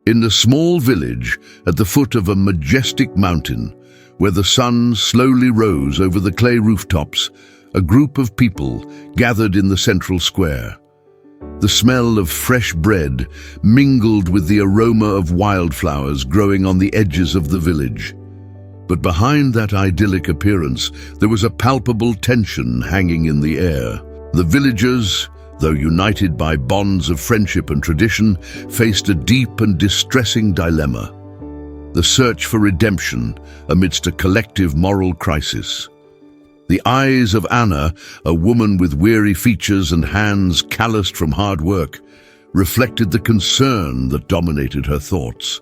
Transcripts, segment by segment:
In a small village at the foot of a majestic mountain, where the sun slowly rose over the clay rooftops, a group of people gathered in the central square. The smell of fresh bread mingled with the aroma of wildflowers growing on the edges of the village. But behind that idyllic appearance, there was a palpable tension hanging in the air. The villagers, though united by bonds of friendship and tradition, faced a deep and distressing dilemma: the search for redemption amidst a collective moral crisis. The eyes of Anna, a woman with weary features and hands calloused from hard work, reflected the concern that dominated her thoughts.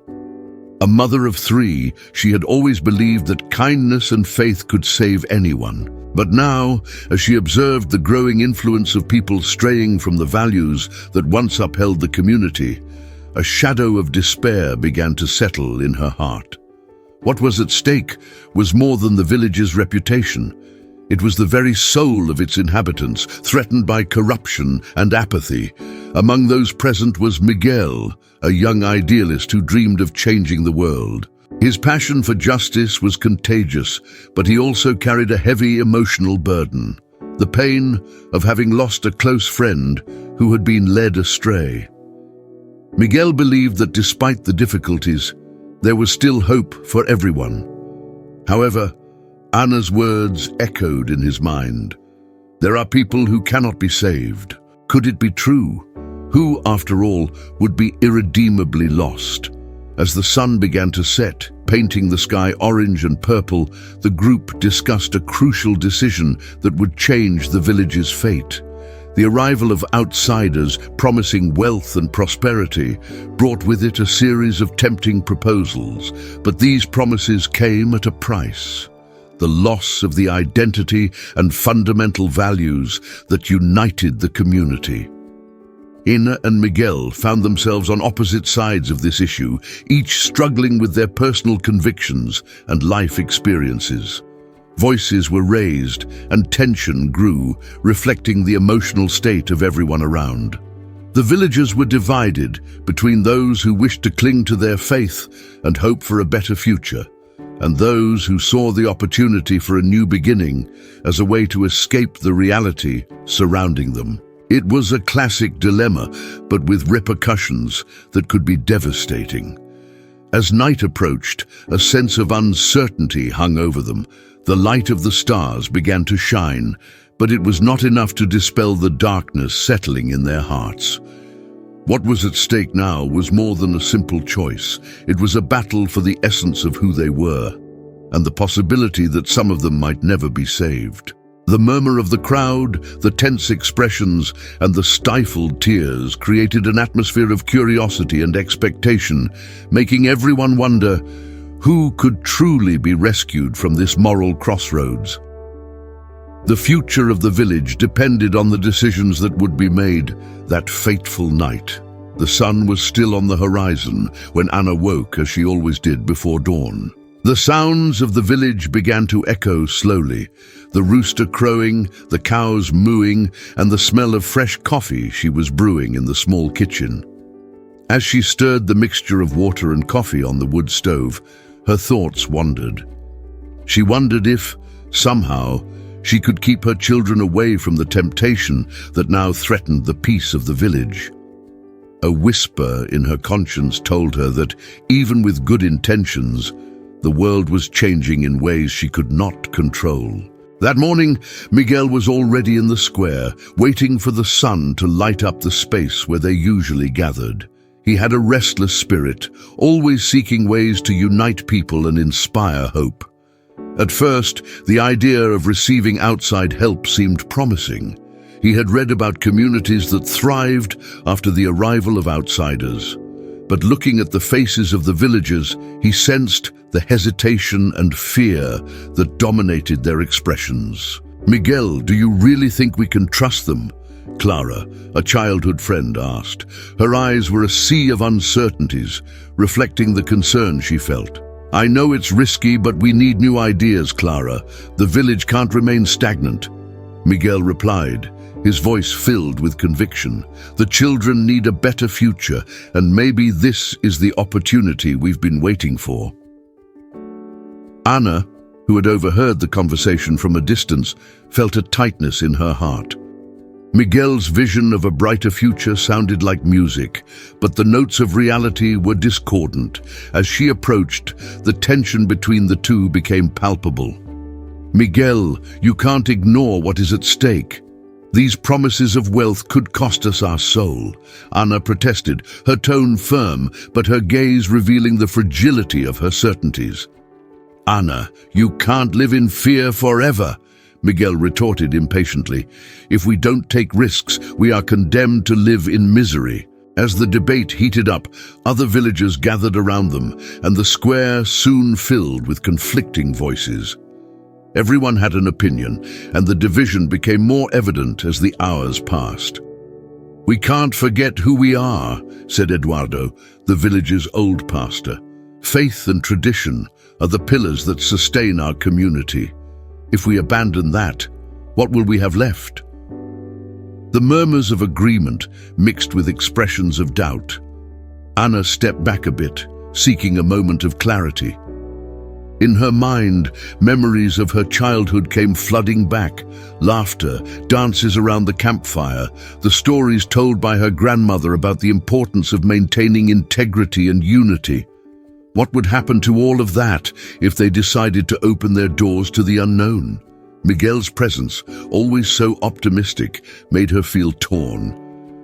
A mother of 3, she had always believed that kindness and faith could save anyone. But now, as she observed the growing influence of people straying from the values that once upheld the community, a shadow of despair began to settle in her heart. What was at stake was more than the village's reputation. It was the very soul of its inhabitants, threatened by corruption and apathy. Among those present was Miguel, a young idealist who dreamed of changing the world. His passion for justice was contagious, but he also carried a heavy emotional burden: the pain of having lost a close friend who had been led astray. Miguel believed that despite the difficulties, there was still hope for everyone. However, Anna's words echoed in his mind. There are people who cannot be saved. Could it be true? Who, after all, would be irredeemably lost? As the sun began to set, painting the sky orange and purple, the group discussed a crucial decision that would change the village's fate. The arrival of outsiders promising wealth and prosperity brought with it a series of tempting proposals, but these promises came at a price: the loss of the identity and fundamental values that united the community. Ina and Miguel found themselves on opposite sides of this issue, each struggling with their personal convictions and life experiences. Voices were raised and tension grew, reflecting the emotional state of everyone around. The villagers were divided between those who wished to cling to their faith and hope for a better future, and those who saw the opportunity for a new beginning as a way to escape the reality surrounding them. It was a classic dilemma, but with repercussions that could be devastating. As night approached, a sense of uncertainty hung over them. The light of the stars began to shine, but it was not enough to dispel the darkness settling in their hearts. What was at stake now was more than a simple choice. It was a battle for the essence of who they were, and the possibility that some of them might never be saved. The murmur of the crowd, the tense expressions, and the stifled tears created an atmosphere of curiosity and expectation, making everyone wonder who could truly be rescued from this moral crossroads. The future of the village depended on the decisions that would be made that fateful night. The sun was still on the horizon when Anna woke, as she always did before dawn. The sounds of the village began to echo slowly, the rooster crowing, the cows mooing, and the smell of fresh coffee she was brewing in the small kitchen. As she stirred the mixture of water and coffee on the wood stove, her thoughts wandered. She wondered if, somehow, she could keep her children away from the temptation that now threatened the peace of the village. A whisper in her conscience told her that, even with good intentions, the world was changing in ways she could not control. That morning, Miguel was already in the square, waiting for the sun to light up the space where they usually gathered. He had a restless spirit, always seeking ways to unite people and inspire hope. At first, the idea of receiving outside help seemed promising. He had read about communities that thrived after the arrival of outsiders. But looking at the faces of the villagers, he sensed the hesitation and fear that dominated their expressions. "Miguel, do you really think we can trust them?" Clara, a childhood friend, asked. Her eyes were a sea of uncertainties, reflecting the concern she felt. "I know it's risky, but we need new ideas, Clara. The village can't remain stagnant," Miguel replied, his voice filled with conviction. The children need a better future, and maybe this is the opportunity we've been waiting for. Anna, who had overheard the conversation from a distance, felt a tightness in her heart. Miguel's vision of a brighter future sounded like music, but the notes of reality were discordant. As she approached, the tension between the two became palpable. "Miguel, you can't ignore what is at stake. These promises of wealth could cost us our soul," Anna protested, her tone firm, but her gaze revealing the fragility of her certainties. "Anna, you can't live in fear forever," Miguel retorted impatiently. "If we don't take risks, we are condemned to live in misery." As the debate heated up, other villagers gathered around them, and the square soon filled with conflicting voices. Everyone had an opinion, and the division became more evident as the hours passed. "We can't forget who we are," said Eduardo, the village's old pastor. "Faith and tradition are the pillars that sustain our community. If we abandon that, what will we have left?" The murmurs of agreement mixed with expressions of doubt. Anna stepped back a bit, seeking a moment of clarity. In her mind, memories of her childhood came flooding back. Laughter, dances around the campfire, the stories told by her grandmother about the importance of maintaining integrity and unity. What would happen to all of that if they decided to open their doors to the unknown? Miguel's presence, always so optimistic, made her feel torn.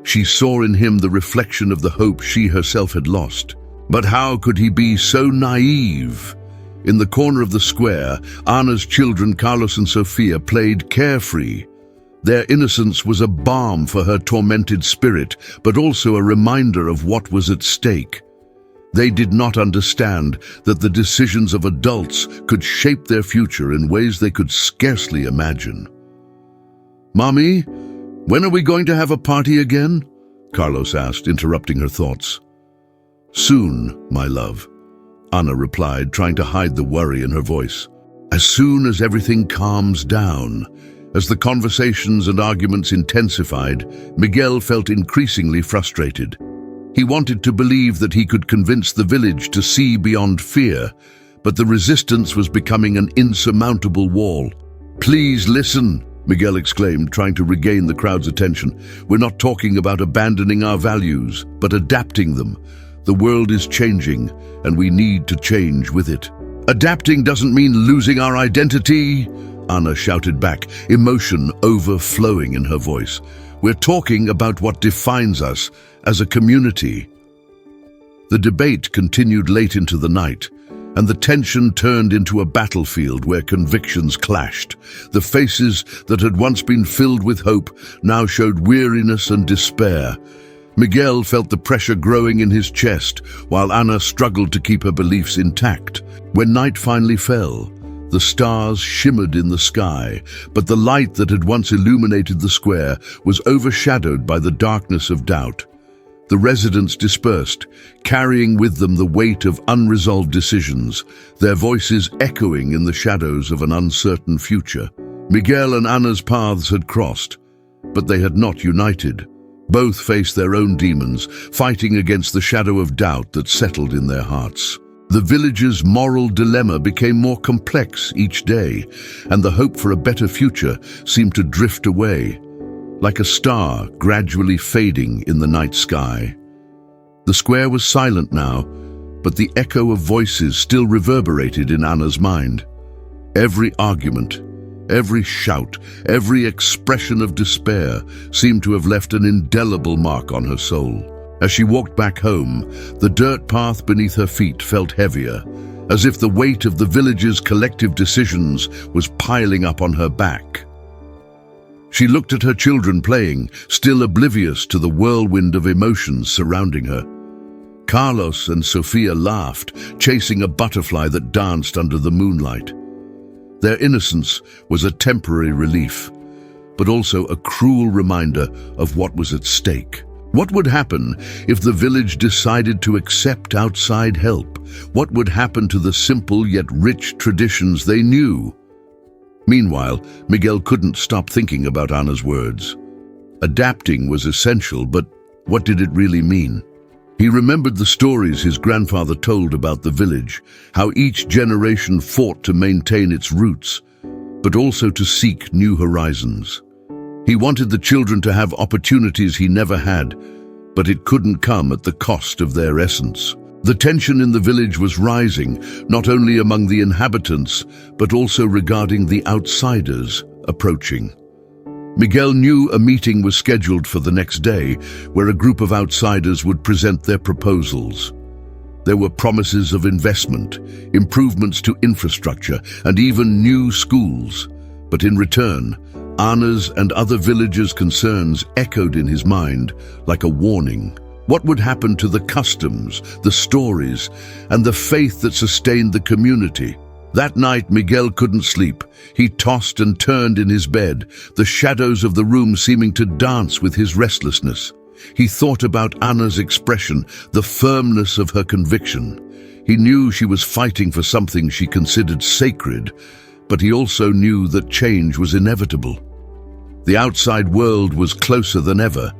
She saw in him the reflection of the hope she herself had lost. But how could he be so naive? In the corner of the square, Anna's children, Carlos and Sofia, played carefree. Their innocence was a balm for her tormented spirit, but also a reminder of what was at stake. They did not understand that the decisions of adults could shape their future in ways they could scarcely imagine. "Mommy, when are we going to have a party again?" Carlos asked, interrupting her thoughts. "Soon, my love," Anna replied, trying to hide the worry in her voice. "As soon as everything calms down." As the conversations and arguments intensified, Miguel felt increasingly frustrated. He wanted to believe that he could convince the village to see beyond fear, but the resistance was becoming an insurmountable wall. "Please listen," Miguel exclaimed, trying to regain the crowd's attention. "We're not talking about abandoning our values, but adapting them. The world is changing, and we need to change with it." "Adapting doesn't mean losing our identity," Anna shouted back, emotion overflowing in her voice. "We're talking about what defines us as a community." The debate continued late into the night, and the tension turned into a battlefield where convictions clashed. The faces that had once been filled with hope now showed weariness and despair. Miguel felt the pressure growing in his chest, while Anna struggled to keep her beliefs intact. When night finally fell, the stars shimmered in the sky, but the light that had once illuminated the square was overshadowed by the darkness of doubt. The residents dispersed, carrying with them the weight of unresolved decisions, their voices echoing in the shadows of an uncertain future. Miguel and Anna's paths had crossed, but they had not united. Both faced their own demons, fighting against the shadow of doubt that settled in their hearts. The village's moral dilemma became more complex each day, and the hope for a better future seemed to drift away, like a star gradually fading in the night sky. The square was silent now, but the echo of voices still reverberated in Anna's mind. Every argument, every shout, every expression of despair seemed to have left an indelible mark on her soul. As she walked back home, the dirt path beneath her feet felt heavier, as if the weight of the village's collective decisions was piling up on her back. She looked at her children playing, still oblivious to the whirlwind of emotions surrounding her. Carlos and Sofia laughed, chasing a butterfly that danced under the moonlight. Their innocence was a temporary relief, but also a cruel reminder of what was at stake. What would happen if the village decided to accept outside help? What would happen to the simple yet rich traditions they knew? Meanwhile, Miguel couldn't stop thinking about Anna's words. Adapting was essential, but what did it really mean? He remembered the stories his grandfather told about the village, how each generation fought to maintain its roots, but also to seek new horizons. He wanted the children to have opportunities he never had, but it couldn't come at the cost of their essence. The tension in the village was rising, not only among the inhabitants, but also regarding the outsiders approaching. Miguel knew a meeting was scheduled for the next day, where a group of outsiders would present their proposals. There were promises of investment, improvements to infrastructure, and even new schools. But in return, Anna's and other villagers' concerns echoed in his mind like a warning. What would happen to the customs, the stories, and the faith that sustained the community? That night, Miguel couldn't sleep. He tossed and turned in his bed, the shadows of the room seeming to dance with his restlessness. He thought about Anna's expression, the firmness of her conviction. He knew she was fighting for something she considered sacred, but he also knew that change was inevitable. The outside world was closer than ever,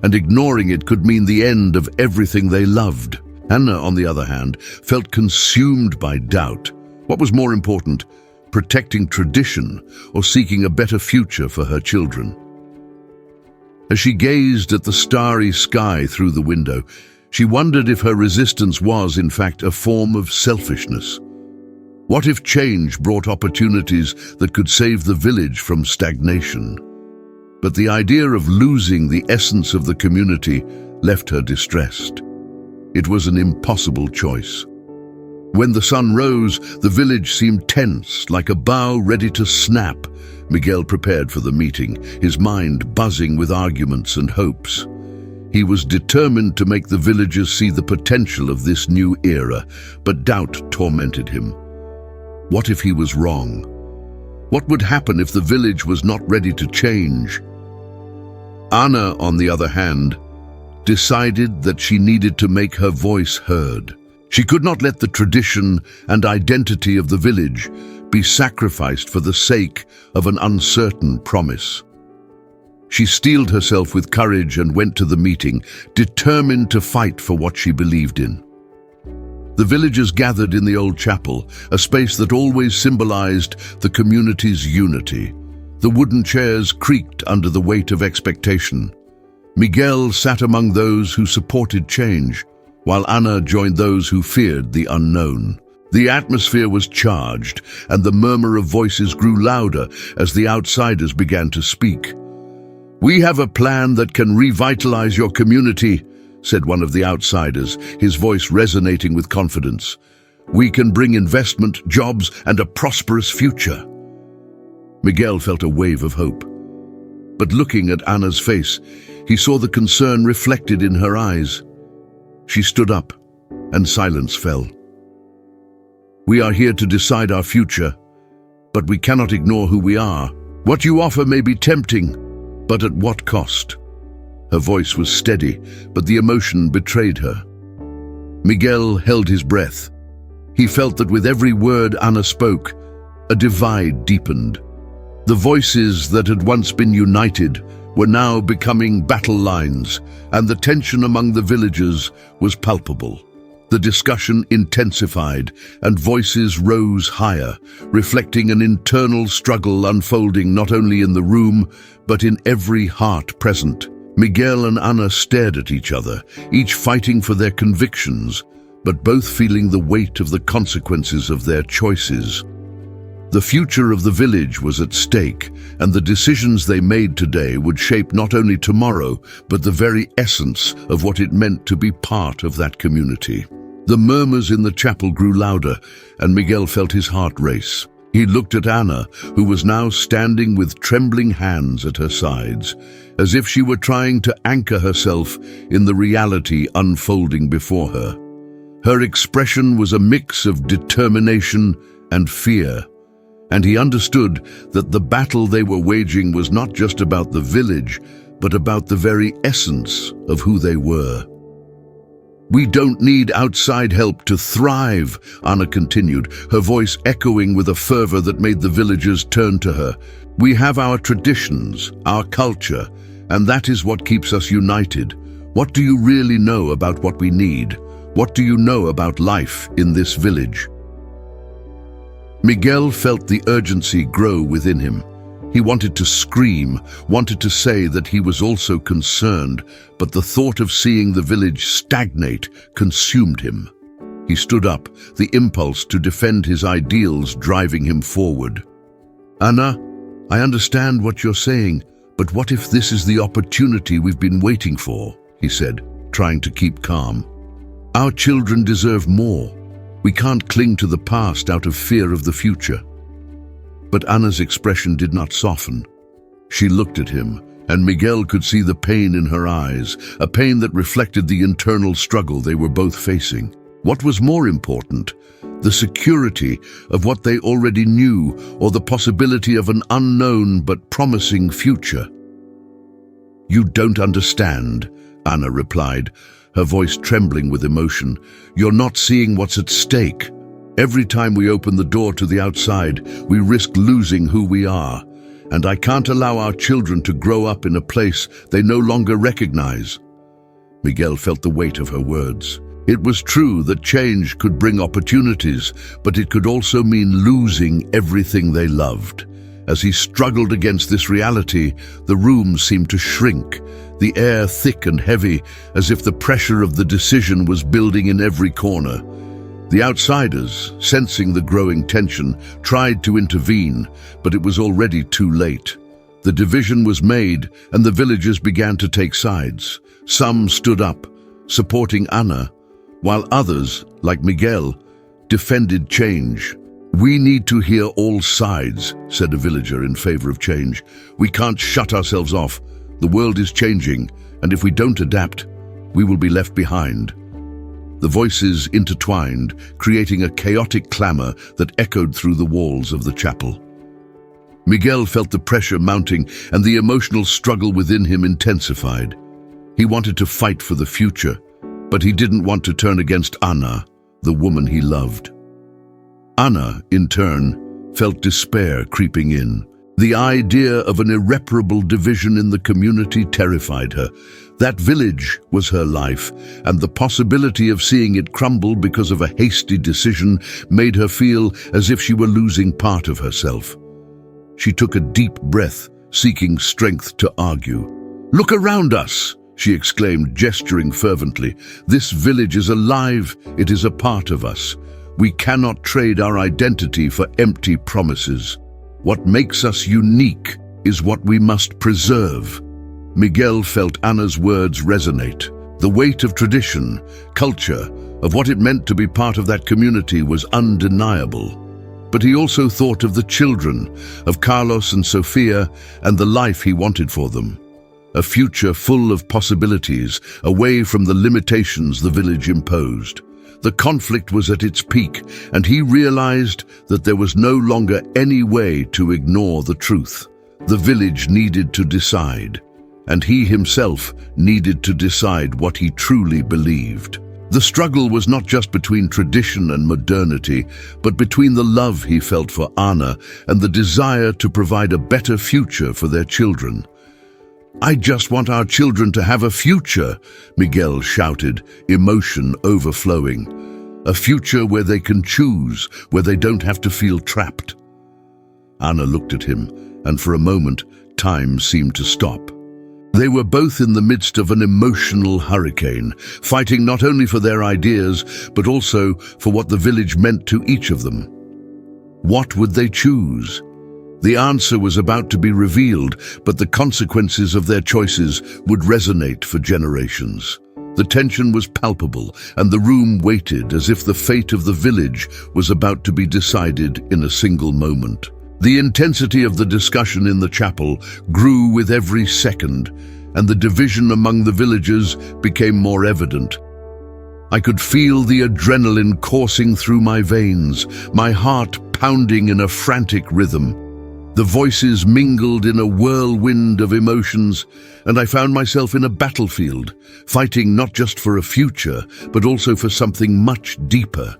and ignoring it could mean the end of everything they loved. Anna, on the other hand, felt consumed by doubt. What was more important, protecting tradition or seeking a better future for her children? As she gazed at the starry sky through the window, she wondered if her resistance was, in fact, a form of selfishness. What if change brought opportunities that could save the village from stagnation? But the idea of losing the essence of the community left her distressed. It was an impossible choice. When the sun rose, the village seemed tense, like a bough ready to snap. Miguel prepared for the meeting, his mind buzzing with arguments and hopes. He was determined to make the villagers see the potential of this new era, but doubt tormented him. What if he was wrong? What would happen if the village was not ready to change? Anna, on the other hand, decided that she needed to make her voice heard. She could not let the tradition and identity of the village be sacrificed for the sake of an uncertain promise. She steeled herself with courage and went to the meeting, determined to fight for what she believed in. The villagers gathered in the old chapel, a space that always symbolized the community's unity. The wooden chairs creaked under the weight of expectation. Miguel sat among those who supported change, while Anna joined those who feared the unknown. The atmosphere was charged, and the murmur of voices grew louder as the outsiders began to speak. "We have a plan that can revitalize your community," said one of the outsiders, his voice resonating with confidence. "We can bring investment, jobs, and a prosperous future." Miguel felt a wave of hope. But looking at Anna's face, he saw the concern reflected in her eyes. She stood up, and silence fell. "We are here to decide our future, but we cannot ignore who we are. What you offer may be tempting, but at what cost?" Her voice was steady, but the emotion betrayed her. Miguel held his breath. He felt that with every word Anna spoke, a divide deepened. The voices that had once been united were now becoming battle lines, and the tension among the villagers was palpable. The discussion intensified, and voices rose higher, reflecting an internal struggle unfolding not only in the room, but in every heart present. Miguel and Anna stared at each other, each fighting for their convictions, but both feeling the weight of the consequences of their choices. The future of the village was at stake, and the decisions they made today would shape not only tomorrow, but the very essence of what it meant to be part of that community. The murmurs in the chapel grew louder, and Miguel felt his heart race. He looked at Anna, who was now standing with trembling hands at her sides, as if she were trying to anchor herself in the reality unfolding before her. Her expression was a mix of determination and fear, and he understood that the battle they were waging was not just about the village, but about the very essence of who they were. "We don't need outside help to thrive," Anna continued, her voice echoing with a fervor that made the villagers turn to her. "We have our traditions, our culture, And that is what keeps us united. What do you really know about what we need? What do you know about life in this village? Miguel felt the urgency grow within him. He wanted to scream, wanted to say that he was also concerned, but the thought of seeing the village stagnate consumed him. He stood up, the impulse to defend his ideals driving him forward. "Anna, I understand what you're saying, but what if this is the opportunity we've been waiting for?" he said, trying to keep calm. "Our children deserve more. We can't cling to the past out of fear of the future." But Anna's expression did not soften. She looked at him, and Miguel could see the pain in her eyes, a pain that reflected the internal struggle they were both facing. What was more important? The security of what they already knew, or the possibility of an unknown but promising future? "You don't understand," Anna replied, her voice trembling with emotion. "You're not seeing what's at stake. Every time we open the door to the outside, we risk losing who we are. And I can't allow our children to grow up in a place they no longer recognize." Miguel felt the weight of her words. It was true that change could bring opportunities, but it could also mean losing everything they loved. As he struggled against this reality, the room seemed to shrink, the air thick and heavy, as if the pressure of the decision was building in every corner. The outsiders, sensing the growing tension, tried to intervene, but it was already too late. The division was made, and the villagers began to take sides. Some stood up, supporting Anna, while others, like Miguel, defended change. "We need to hear all sides," said a villager in favor of change. "We can't shut ourselves off. The world is changing, and if we don't adapt, we will be left behind." The voices intertwined, creating a chaotic clamor that echoed through the walls of the chapel. Miguel felt the pressure mounting, and the emotional struggle within him intensified. He wanted to fight for the future, but he didn't want to turn against Anna, the woman he loved. Anna, in turn, felt despair creeping in. The idea of an irreparable division in the community terrified her. That village was her life, and the possibility of seeing it crumble because of a hasty decision made her feel as if she were losing part of herself. She took a deep breath, seeking strength to argue. "Look around us!" she exclaimed, gesturing fervently. "This village is alive. It is a part of us. We cannot trade our identity for empty promises. What makes us unique is what we must preserve." Miguel felt Anna's words resonate. The weight of tradition, culture, of what it meant to be part of that community was undeniable. But he also thought of the children, of Carlos and Sofia, and the life he wanted for them. A future full of possibilities, away from the limitations the village imposed. The conflict was at its peak, and he realized that there was no longer any way to ignore the truth. The village needed to decide, and he himself needed to decide what he truly believed. The struggle was not just between tradition and modernity, but between the love he felt for Anna and the desire to provide a better future for their children. "I just want our children to have a future," Miguel shouted, emotion overflowing. "A future where they can choose, where they don't have to feel trapped." Anna looked at him, and for a moment, time seemed to stop. They were both in the midst of an emotional hurricane, fighting not only for their ideas, but also for what the village meant to each of them. What would they choose? The answer was about to be revealed, but the consequences of their choices would resonate for generations. The tension was palpable, and the room waited as if the fate of the village was about to be decided in a single moment. The intensity of the discussion in the chapel grew with every second, and the division among the villagers became more evident. I could feel the adrenaline coursing through my veins, my heart pounding in a frantic rhythm. The voices mingled in a whirlwind of emotions, and I found myself in a battlefield, fighting not just for a future, but also for something much deeper.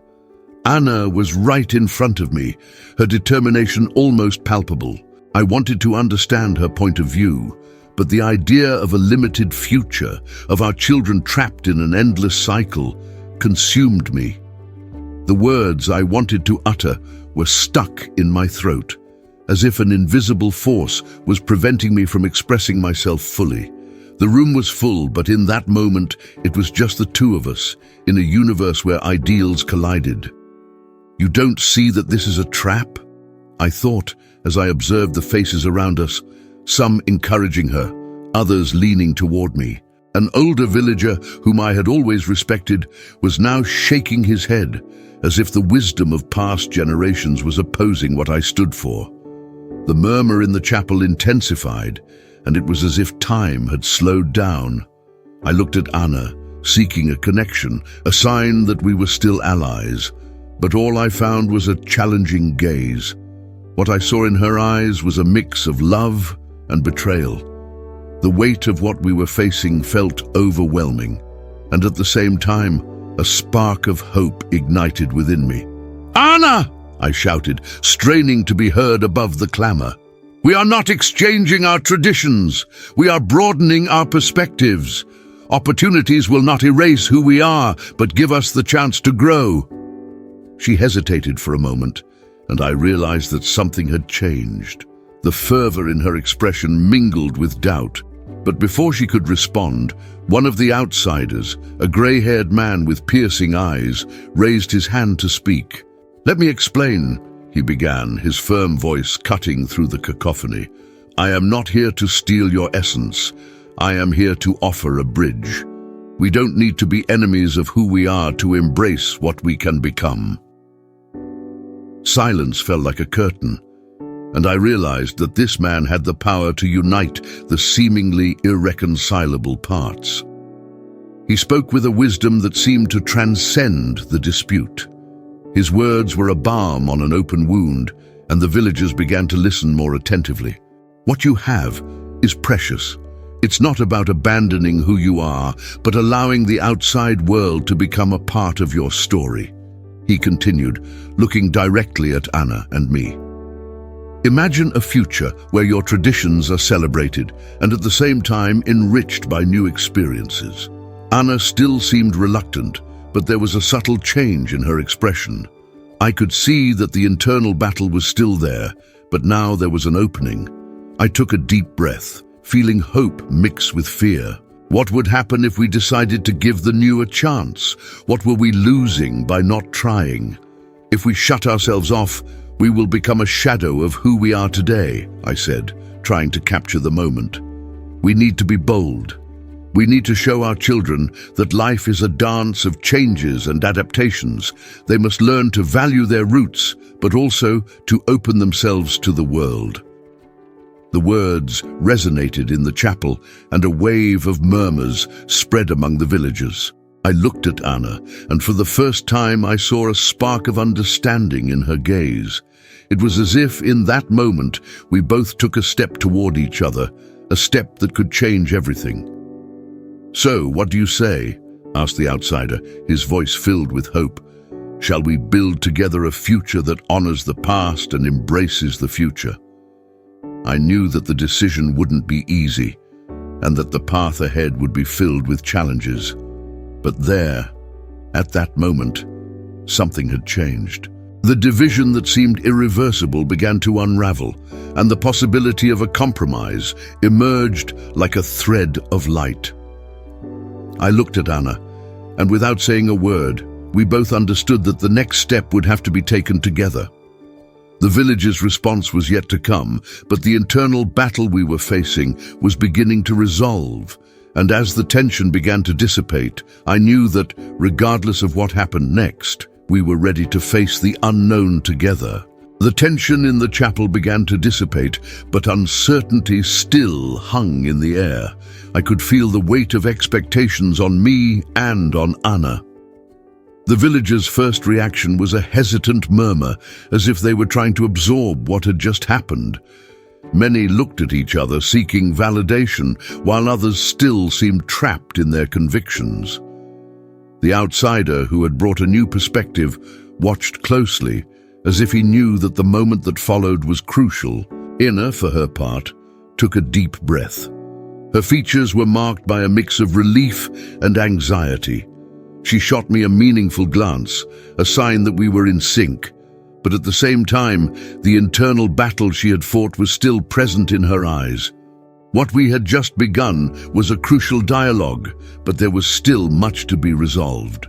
Anna was right in front of me, her determination almost palpable. I wanted to understand her point of view, but the idea of a limited future, of our children trapped in an endless cycle, consumed me. The words I wanted to utter were stuck in my throat, as if an invisible force was preventing me from expressing myself fully. The room was full, but in that moment, it was just the two of us, in a universe where ideals collided. "You don't see that this is a trap?" I thought, as I observed the faces around us, some encouraging her, others leaning toward me. An older villager, whom I had always respected, was now shaking his head, as if the wisdom of past generations was opposing what I stood for. The murmur in the chapel intensified, and it was as if time had slowed down. I looked at Anna, seeking a connection, a sign that we were still allies, but all I found was a challenging gaze. What I saw in her eyes was a mix of love and betrayal. The weight of what we were facing felt overwhelming, and at the same time, a spark of hope ignited within me. "Anna!" I shouted, straining to be heard above the clamor. "We are not exchanging our traditions. We are broadening our perspectives. Opportunities will not erase who we are, but give us the chance to grow." She hesitated for a moment, and I realized that something had changed. The fervor in her expression mingled with doubt. But before she could respond, one of the outsiders, a gray-haired man with piercing eyes, raised his hand to speak. "Let me explain," he began, his firm voice cutting through the cacophony. "I am not here to steal your essence. I am here to offer a bridge. We don't need to be enemies of who we are to embrace what we can become." Silence fell like a curtain, and I realized that this man had the power to unite the seemingly irreconcilable parts. He spoke with a wisdom that seemed to transcend the dispute. His words were a balm on an open wound, and the villagers began to listen more attentively. "What you have is precious. It's not about abandoning who you are, but allowing the outside world to become a part of your story," he continued, looking directly at Anna and me. "Imagine a future where your traditions are celebrated and at the same time enriched by new experiences." Anna still seemed reluctant, but there was a subtle change in her expression. I could see that the internal battle was still there, but now there was an opening. I took a deep breath, feeling hope mix with fear. What would happen if we decided to give the new a chance? What were we losing by not trying? If we shut ourselves off, we will become a shadow of who we are today, I said, trying to capture the moment. We need to be bold. We need to show our children that life is a dance of changes and adaptations. They must learn to value their roots, but also to open themselves to the world. The words resonated in the chapel, and a wave of murmurs spread among the villagers. I looked at Anna, and for the first time I saw a spark of understanding in her gaze. It was as if in that moment we both took a step toward each other, a step that could change everything. "So, what do you say?" asked the outsider, his voice filled with hope. "Shall we build together a future that honors the past and embraces the future?" I knew that the decision wouldn't be easy, and that the path ahead would be filled with challenges. But there, at that moment, something had changed. The division that seemed irreversible began to unravel, and the possibility of a compromise emerged like a thread of light. I looked at Anna, and without saying a word, we both understood that the next step would have to be taken together. The village's response was yet to come, but the internal battle we were facing was beginning to resolve, and as the tension began to dissipate, I knew that, regardless of what happened next, we were ready to face the unknown together. The tension in the chapel began to dissipate, but uncertainty still hung in the air. I could feel the weight of expectations on me and on Anna. The villagers' first reaction was a hesitant murmur, as if they were trying to absorb what had just happened. Many looked at each other, seeking validation, while others still seemed trapped in their convictions. The outsider, who had brought a new perspective, watched closely, as if he knew that the moment that followed was crucial. Anna, for her part, took a deep breath. Her features were marked by a mix of relief and anxiety. She shot me a meaningful glance, a sign that we were in sync. But at the same time, the internal battle she had fought was still present in her eyes. What we had just begun was a crucial dialogue, but there was still much to be resolved.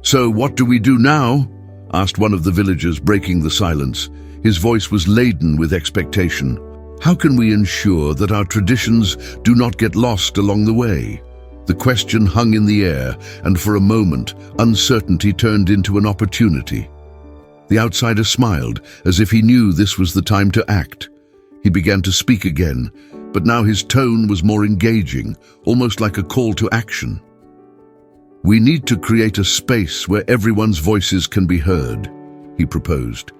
"So what do we do now?" asked one of the villagers, breaking the silence. His voice was laden with expectation. "How can we ensure that our traditions do not get lost along the way?" The question hung in the air, and for a moment, uncertainty turned into an opportunity. The outsider smiled, as if he knew this was the time to act. He began to speak again, but now his tone was more engaging, almost like a call to action. "We need to create a space where everyone's voices can be heard," he proposed.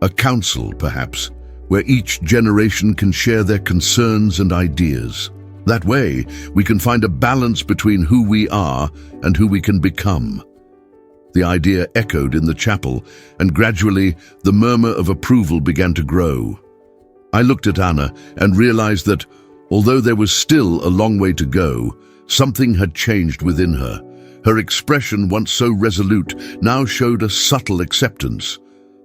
"A council, perhaps, where each generation can share their concerns and ideas. That way, we can find a balance between who we are and who we can become." The idea echoed in the chapel, and gradually the murmur of approval began to grow. I looked at Anna and realized that, although there was still a long way to go, something had changed within her. Her expression, once so resolute, now showed a subtle acceptance.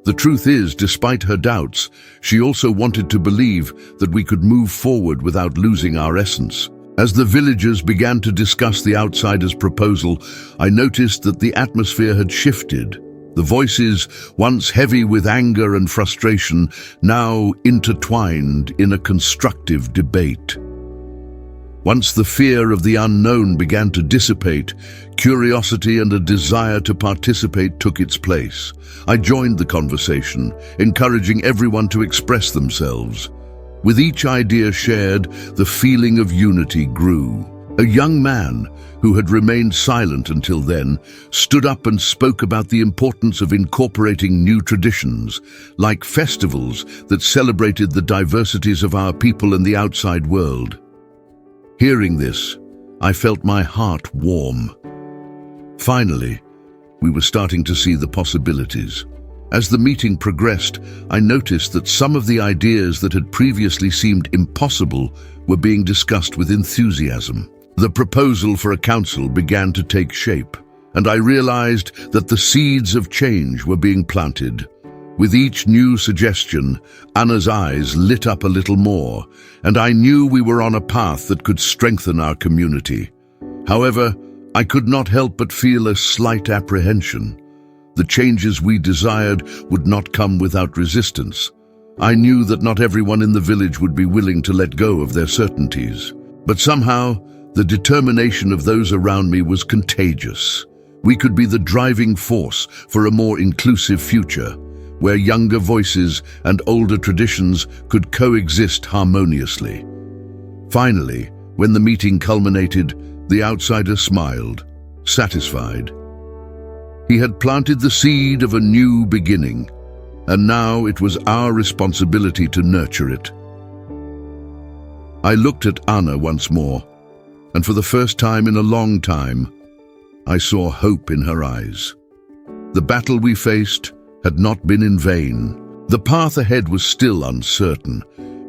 The truth is, despite her doubts, she also wanted to believe that we could move forward without losing our essence. As the villagers began to discuss the outsider's proposal, I noticed that the atmosphere had shifted. The voices, once heavy with anger and frustration, now intertwined in a constructive debate. Once the fear of the unknown began to dissipate, curiosity and a desire to participate took its place. I joined the conversation, encouraging everyone to express themselves. With each idea shared, the feeling of unity grew. A young man, who had remained silent until then, stood up and spoke about the importance of incorporating new traditions, like festivals that celebrated the diversities of our people and the outside world. Hearing this, I felt my heart warm. Finally, we were starting to see the possibilities. As the meeting progressed, I noticed that some of the ideas that had previously seemed impossible were being discussed with enthusiasm. The proposal for a council began to take shape, and I realized that the seeds of change were being planted. With each new suggestion, Anna's eyes lit up a little more, and I knew we were on a path that could strengthen our community. However, I could not help but feel a slight apprehension. The changes we desired would not come without resistance. I knew that not everyone in the village would be willing to let go of their certainties. But somehow, the determination of those around me was contagious. We could be the driving force for a more inclusive future, where younger voices and older traditions could coexist harmoniously. Finally, when the meeting culminated, the outsider smiled, satisfied. He had planted the seed of a new beginning, and now it was our responsibility to nurture it. I looked at Anna once more, and for the first time in a long time, I saw hope in her eyes. The battle we faced had not been in vain. The path ahead was still uncertain,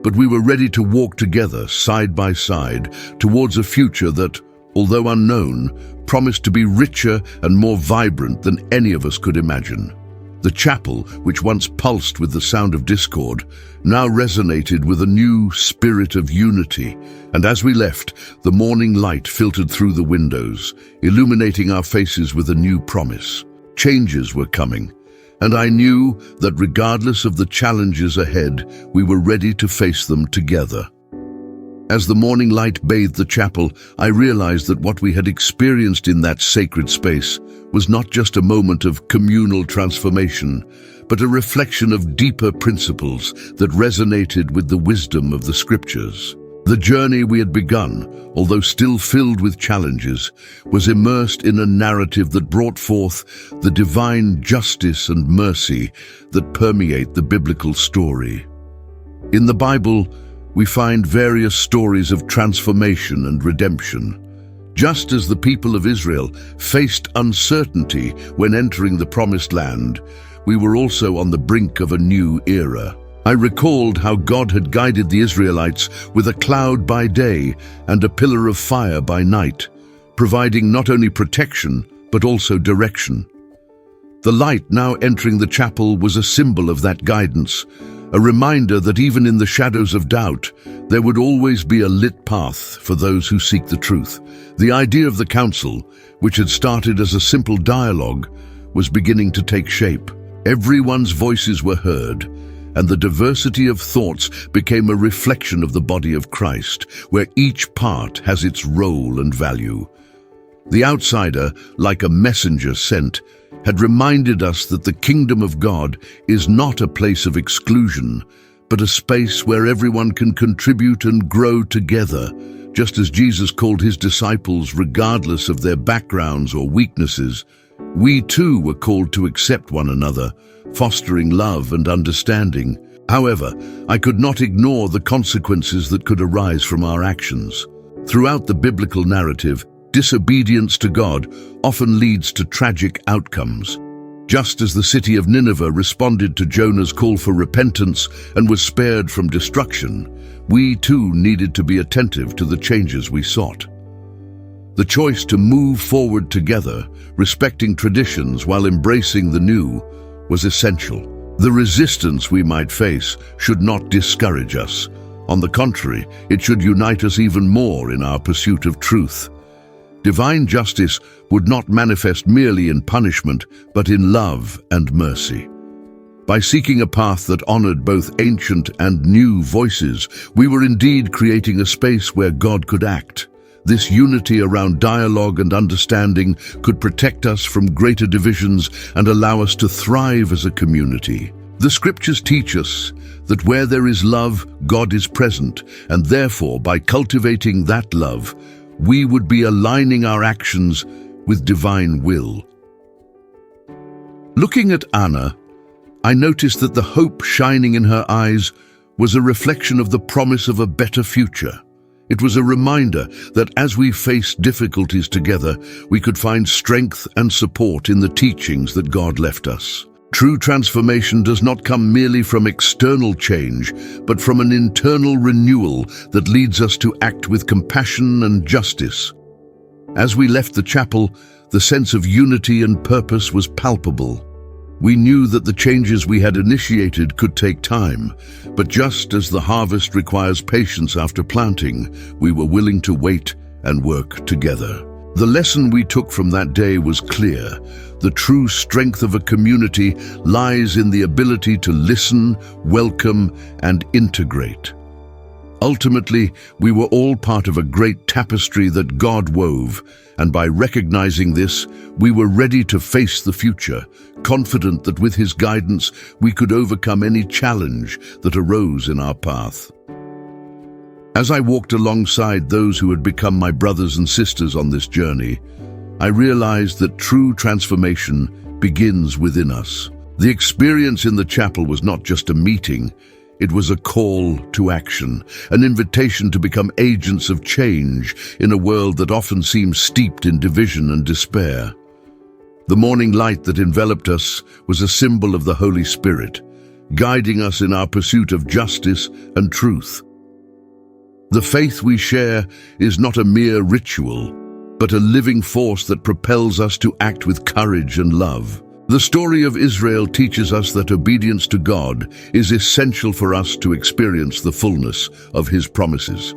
but we were ready to walk together, side by side, towards a future that, although unknown, promised to be richer and more vibrant than any of us could imagine. The chapel, which once pulsed with the sound of discord, now resonated with a new spirit of unity, and as we left, the morning light filtered through the windows, illuminating our faces with a new promise. Changes were coming, and I knew that regardless of the challenges ahead, we were ready to face them together. As the morning light bathed the chapel, I realized that what we had experienced in that sacred space was not just a moment of communal transformation, but a reflection of deeper principles that resonated with the wisdom of the scriptures. The journey we had begun, although still filled with challenges, was immersed in a narrative that brought forth the divine justice and mercy that permeate the biblical story. In the Bible, we find various stories of transformation and redemption. Just as the people of Israel faced uncertainty when entering the Promised Land, we were also on the brink of a new era. I recalled how God had guided the Israelites with a cloud by day and a pillar of fire by night, providing not only protection, but also direction. The light now entering the chapel was a symbol of that guidance, a reminder that even in the shadows of doubt, there would always be a lit path for those who seek the truth. The idea of the council, which had started as a simple dialogue, was beginning to take shape. Everyone's voices were heard, and the diversity of thoughts became a reflection of the body of Christ, where each part has its role and value. The outsider, like a messenger sent, had reminded us that the kingdom of God is not a place of exclusion, but a space where everyone can contribute and grow together, just as Jesus called his disciples regardless of their backgrounds or weaknesses. We too were called to accept one another, fostering love and understanding. However, I could not ignore the consequences that could arise from our actions. Throughout the biblical narrative, disobedience to God often leads to tragic outcomes. Just as the city of Nineveh responded to Jonah's call for repentance and was spared from destruction, we too needed to be attentive to the changes we sought. The choice to move forward together, respecting traditions while embracing the new, was essential. The resistance we might face should not discourage us. On the contrary, it should unite us even more in our pursuit of truth. Divine justice would not manifest merely in punishment, but in love and mercy. By seeking a path that honored both ancient and new voices, we were indeed creating a space where God could act. This unity around dialogue and understanding could protect us from greater divisions and allow us to thrive as a community. The scriptures teach us that where there is love, God is present, and therefore, by cultivating that love, we would be aligning our actions with divine will. Looking at Anna, I noticed that the hope shining in her eyes was a reflection of the promise of a better future. It was a reminder that as we faced difficulties together, we could find strength and support in the teachings that God left us. True transformation does not come merely from external change, but from an internal renewal that leads us to act with compassion and justice. As we left the chapel, the sense of unity and purpose was palpable. We knew that the changes we had initiated could take time, but just as the harvest requires patience after planting, we were willing to wait and work together. The lesson we took from that day was clear. The true strength of a community lies in the ability to listen, welcome, and integrate. Ultimately, we were all part of a great tapestry that God wove, and by recognizing this, we were ready to face the future, confident that with His guidance, we could overcome any challenge that arose in our path. As I walked alongside those who had become my brothers and sisters on this journey, I realized that true transformation begins within us. The experience in the chapel was not just a meeting, it was a call to action, an invitation to become agents of change in a world that often seems steeped in division and despair. The morning light that enveloped us was a symbol of the Holy Spirit, guiding us in our pursuit of justice and truth. The faith we share is not a mere ritual, but a living force that propels us to act with courage and love. The story of Israel teaches us that obedience to God is essential for us to experience the fullness of His promises.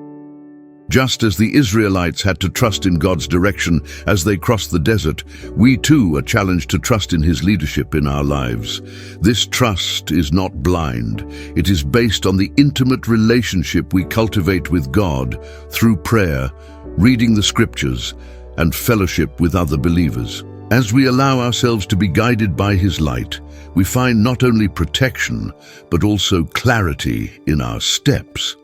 Just as the Israelites had to trust in God's direction as they crossed the desert, we too are challenged to trust in His leadership in our lives. This trust is not blind. It is based on the intimate relationship we cultivate with God through prayer, reading the scriptures, and fellowship with other believers. As we allow ourselves to be guided by His light, we find not only protection, but also clarity in our steps.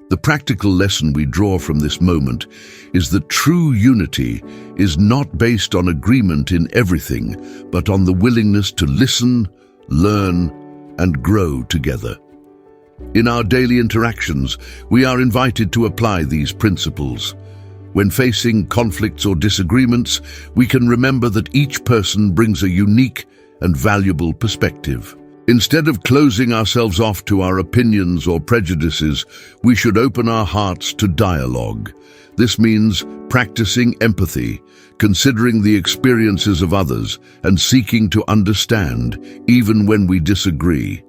The practical lesson we draw from this moment is that true unity is not based on agreement in everything, but on the willingness to listen, learn, and grow together. In our daily interactions, we are invited to apply these principles. When facing conflicts or disagreements, we can remember that each person brings a unique and valuable perspective. Instead of closing ourselves off to our opinions or prejudices, we should open our hearts to dialogue. This means practicing empathy, considering the experiences of others, and seeking to understand, even when we disagree.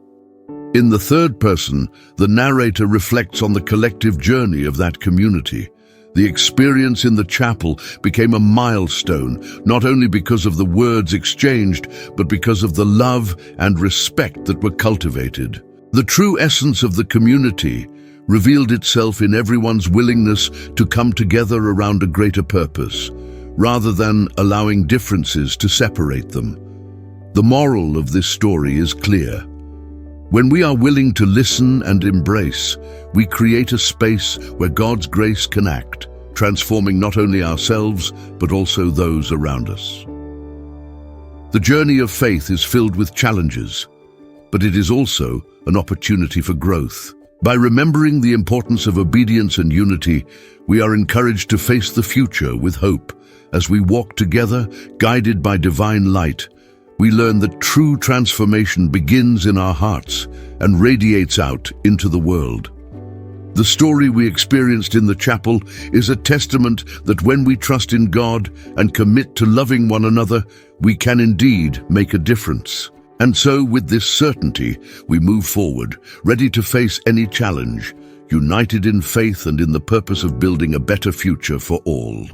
In the third person, the narrator reflects on the collective journey of that community. The experience in the chapel became a milestone, not only because of the words exchanged, but because of the love and respect that were cultivated. The true essence of the community revealed itself in everyone's willingness to come together around a greater purpose, rather than allowing differences to separate them. The moral of this story is clear. When we are willing to listen and embrace, we create a space where God's grace can act, transforming not only ourselves, but also those around us. The journey of faith is filled with challenges, but it is also an opportunity for growth. By remembering the importance of obedience and unity, we are encouraged to face the future with hope. As we walk together, guided by divine light, we learn that true transformation begins in our hearts and radiates out into the world. The story we experienced in the chapel is a testament that when we trust in God and commit to loving one another, we can indeed make a difference. And so, with this certainty, we move forward, ready to face any challenge, united in faith and in the purpose of building a better future for all.